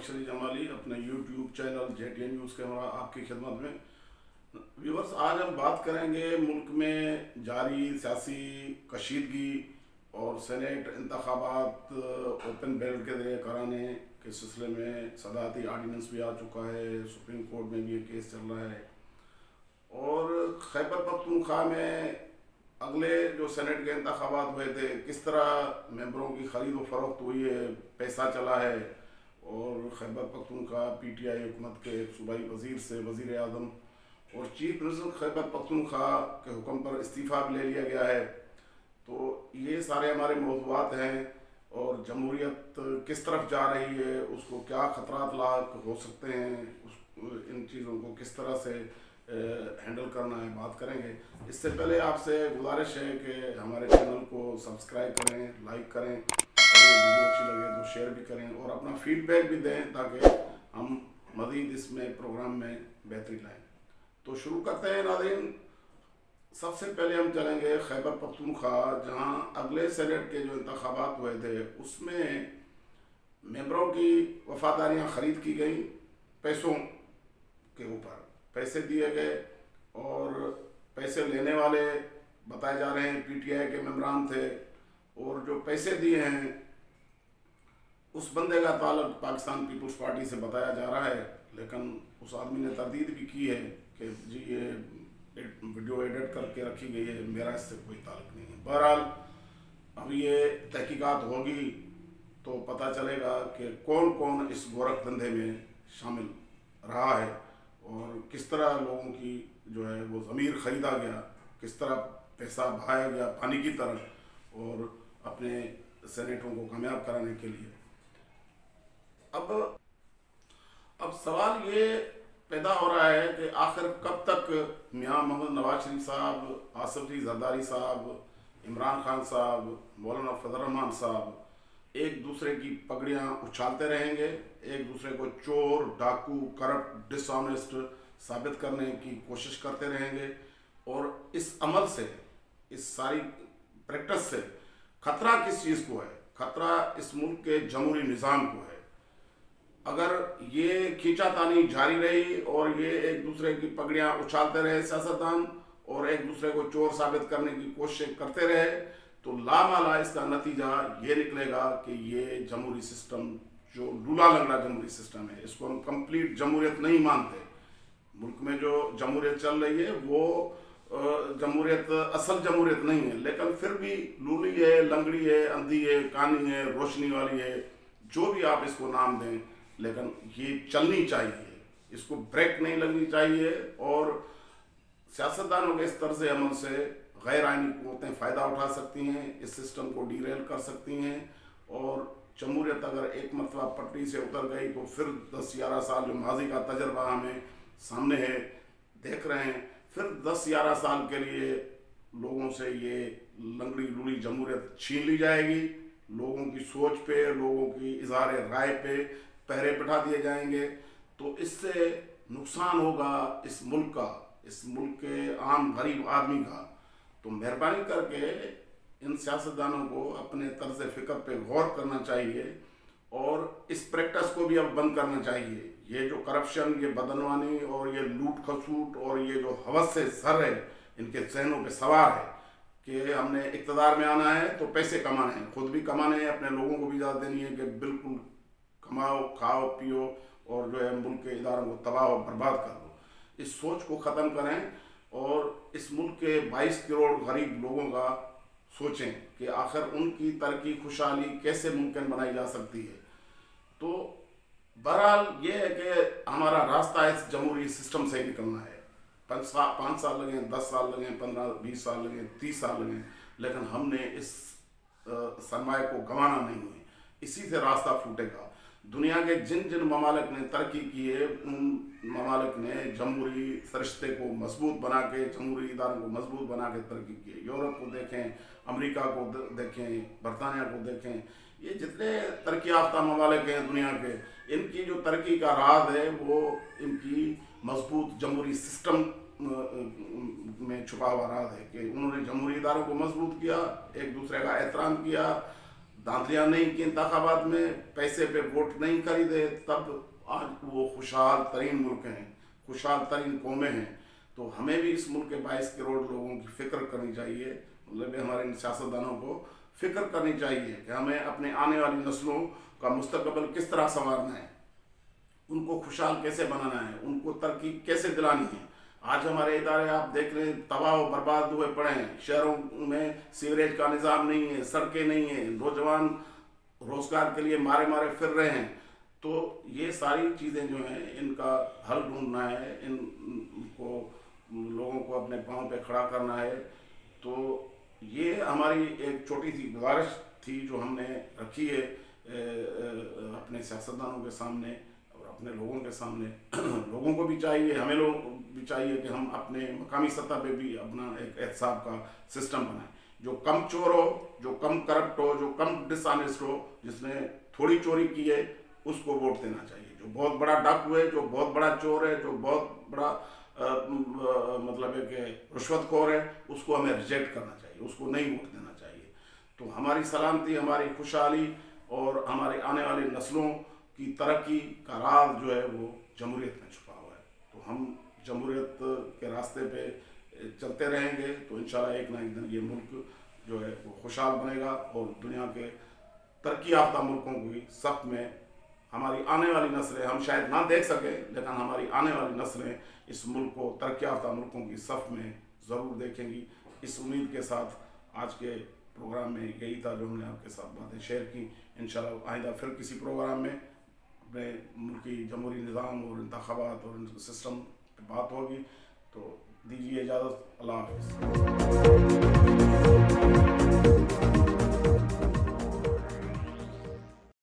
बख्शरी जमाली अपने YouTube channel JTN news के हमारा आपकी खिदमत में। व्यूवर्स, आज हम बात करेंगे मुल्क में जारी सियासी कशीदगी और सेनेट इंतखाबात ओपन बैलेट के जरिए कराने के सिलसिले में सदारती आर्डीनेंस भी आ चुका है, सुप्रीम कोर्ट में भी ये केस चल रहा है। और खैबर पख्तूनख्वा में अगले जो सेनेट के इंतखाबात हुए थे, किस तरह मेंबरों की खरीद व फरोख्त हुई है, पैसा चला है। और खैबर पख्तूनख्वा PTI हुकूमत के सूबाई वज़ीर से वज़ीर आज़म और चीफ मिनिस्टर खैबर पख्तूनख्वा के हुक्म पर इस्तीफ़ा भी ले लिया गया है। तो ये सारे हमारे मौज़ूआत हैं और जमहूरियत किस तरफ जा रही है, उसको क्या ख़तरात लाक हो सकते हैं, इन चीज़ों को किस तरह से हैंडल करना है, बात करेंगे। इससे पहले आपसे गुजारिश है कि हमारे चैनल को सब्सक्राइब करें, लाइक करें, अगर वीडियो अच्छी लगे तो शेयर भी करें और अपना फीडबैक भी दें ताकि हम मज़ीद इसमें प्रोग्राम में बेहतरी लाएँ। तो शुरू करते हैं नाज़रीन। सबसे पहले हम चलेंगे खैबर पख्तूनख्वा, जहाँ अगले सेनेट के जो इंतखाबात हुए थे उसमें मेंबरों की वफादारियाँ ख़रीद की गई, पैसों के ऊपर पैसे दिए गए और पैसे लेने वाले बताए जा रहे हैं PTI के मेंबरान थे। और जो पैसे दिए हैं उस बंदे का ताल्लुक पाकिस्तान पीपल्स पार्टी से बताया जा रहा है, लेकिन उस आदमी ने तरदीद भी की है कि जी ये वीडियो एडिट करके रखी गई है, मेरा इससे कोई ताल्लुक नहीं है। बहरहाल अब ये तहकीकात होगी तो पता चलेगा कि कौन कौन इस गोरख धंधे में शामिल रहा है और किस तरह लोगों की जो है वो ज़मीर ख़रीदा गया, किस तरह पैसा बहाया गया पानी की तरह और अपने सेनेटरों को कामयाब कराने के लिए। अब सवाल ये पैदा हो रहा है कि आखिर कब तक मियाँ मोहम्मद नवाज शरीफ साहब, आसिफ अली जरदारी साहब, इमरान खान साहब, मौलाना फजल रहमान साहब एक दूसरे की पगड़ियाँ उछालते रहेंगे, एक दूसरे को चोर, डाकू, करप्ट, डिसऑनेस्ट साबित करने की कोशिश करते रहेंगे। और इस अमल से, इस सारी प्रैक्टिस से खतरा किस चीज़ को है? खतरा इस मुल्क के जमहूरी निज़ाम को है। अगर ये खींचातानी जारी रही और ये एक दूसरे की पगड़ियाँ उछालते रहे सियासतदान और एक दूसरे को चोर साबित करने की कोशिश करते रहे, तो लामाला इसका नतीजा ये निकलेगा कि ये जमहूरी सिस्टम जो लूला लंगड़ा जमहूरी सिस्टम है, इसको हम कंप्लीट जमहूरियत नहीं मानते। मुल्क में जो जमहूरियत चल रही है वो जमहूरियत असल जमहूरियत नहीं है, लेकिन फिर भी लूली है, लंगड़ी है, अंधी है, कानी है, रोशनी वाली है, जो भी आप इसको नाम दें, लेकिन ये चलनी चाहिए, इसको ब्रेक नहीं लगनी चाहिए। और सियासतदानों के इस तर्ज अमल से गैर आइनी कुव्वतें फ़ायदा उठा सकती हैं, इस सिस्टम को डीरेल कर सकती हैं। और जमहूरियत अगर एक मरतबा पटरी से उतर गई तो फिर 10-11 साल जो माजी का तजर्बा हमें सामने है, देख रहे हैं, फिर 10-11 साल के लिए लोगों से ये लंगड़ी लूली जमहूरियत छीन ली जाएगी। लोगों की सोच पे, लोगों की इज़हार राय पे पहरे बिठा दिए जाएंगे। तो इससे नुकसान होगा इस मुल्क का, इस मुल्क के आम गरीब आदमी का। तो मेहरबानी करके इन सियासतदानों को अपने तर्ज फ़िक्र पे गौर करना चाहिए और इस प्रैक्टिस को भी अब बंद करना चाहिए। ये जो करप्शन, ये बदनवानी और ये लूट खसूट और ये जो हवस से सर है इनके जहनों पे सवार है कि हमने इक़्तिदार में आना है तो पैसे कमाने हैं, खुद भी कमाने हैं, अपने लोगों को भी इजाज़त देनी है कि बिल्कुल कमाओ, खाओ, पियो और जो है मुल्क के इदारों को तबाह और बर्बाद कर दो। इस सोच को ख़त्म करें और इस मुल्क के 22 करोड़ गरीब लोगों का सोचें कि आखिर उनकी तरक्की, खुशहाली कैसे मुमकिन बनाई जा सकती है। तो बहरहाल ये है कि हमारा रास्ता इस जमहूरी सिस्टम से निकलना है। 5 साल लगें, 10 साल लगें, 15-20 साल लगें, 30 साल लगें, लेकिन हमने इस सरमाए को गंवाना नहीं है। इसी से रास्ता फूटेगा। दुनिया के जिन जिन ममालिक ने तरक्की की है, उन ममालिक ने जमहूरी सरिश्ते को मजबूत बना के, जमहूरी इदारों को मजबूत बना के तरक्की की है। यूरोप को देखें, अमेरिका को देखें, बरतानिया को देखें, ये जितने तरक्की याफ्ता ममालिक हैं दुनिया के, इनकी जो तरक्की का राज है वो इनकी मजबूत जमहूरी सिस्टम में छुपा हुआ राज है कि उन्होंने जमहूरी इदारों को मजबूत किया, एक दूसरे का एहतराम किया, धांधलियाँ नहीं की इंतखाबात में, पैसे पे वोट नहीं खरीदे, तब आज वो खुशहाल तरीन मुल्क हैं, खुशहाल तरीन कौमें हैं। तो हमें भी इस मुल्क के 22 करोड़ लोगों की फ़िक्र करनी चाहिए, मतलब हमारे सियासतदानों को फ़िक्र करनी चाहिए कि हमें अपने आने वाली नस्लों का मुस्तकबिल किस तरह संवारना है, उनको खुशहाल कैसे बनाना है, उनको तरक्की कैसे दिलानी है। आज हमारे इदारे आप देख रहे हैं तबाह व बर्बाद हुए पड़े हैं, शहरों में सीवरेज का निज़ाम नहीं है, सड़कें नहीं है, नौजवान रोज़गार के लिए मारे मारे फिर रहे हैं। तो ये सारी चीज़ें जो हैं इनका हल ढूंढना है, इनको लोगों को अपने पाँव पे खड़ा करना है। तो ये हमारी एक छोटी सी गुजारिश थी जो हमने रखी है अपने सियासतदानों के सामने और अपने लोगों के सामने। लोगों को भी चाहिए, हमें लोग भी चाहिए कि हम अपने मकामी सतह पे भी अपना एक एहतसाब का सिस्टम बनाएं, जो कम चोर हो, जो कम करप्ट हो, जो कम डिसऑनेस्ट हो, जिसने थोड़ी चोरी की है उसको वोट देना चाहिए। जो बहुत बड़ा डाकू है, जो बहुत बड़ा चोर है, जो बहुत बड़ा मतलब है कि रिश्वतखोर है, उसको हमें रिजेक्ट करना चाहिए, उसको नहीं वोट देना चाहिए। तो हमारी सलामती, हमारी खुशहाली और हमारी आने वाली नस्लों की तरक्की का राज जो है वो जमहूरियत में छुपा हुआ है। तो हम जमहूरियत के रास्ते पे चलते रहेंगे तो इंशाल्लाह एक ना एक दिन ये मुल्क जो है वो खुशहाल बनेगा और दुनिया के तरक्की याफ्ता मुल्कों की सफ में हमारी आने वाली नस्लें, हम शायद ना देख सकें लेकिन हमारी आने वाली नस्लें इस मुल्क को तरक्की याफ्ता मुल्कों की सफ में ज़रूर देखेंगी। इस उम्मीद के साथ आज के प्रोग्राम में यही था जो हमने आपके साथ बातें शेयर की। इंशाल्लाह आइंदा फिर किसी प्रोग्राम में अपने मुल्की जमहूरी निज़ाम और इंतखाबात और सिस्टम पे बात होगी। तो दीजिए इजाज़त, अल्लाह हाफ़िज़।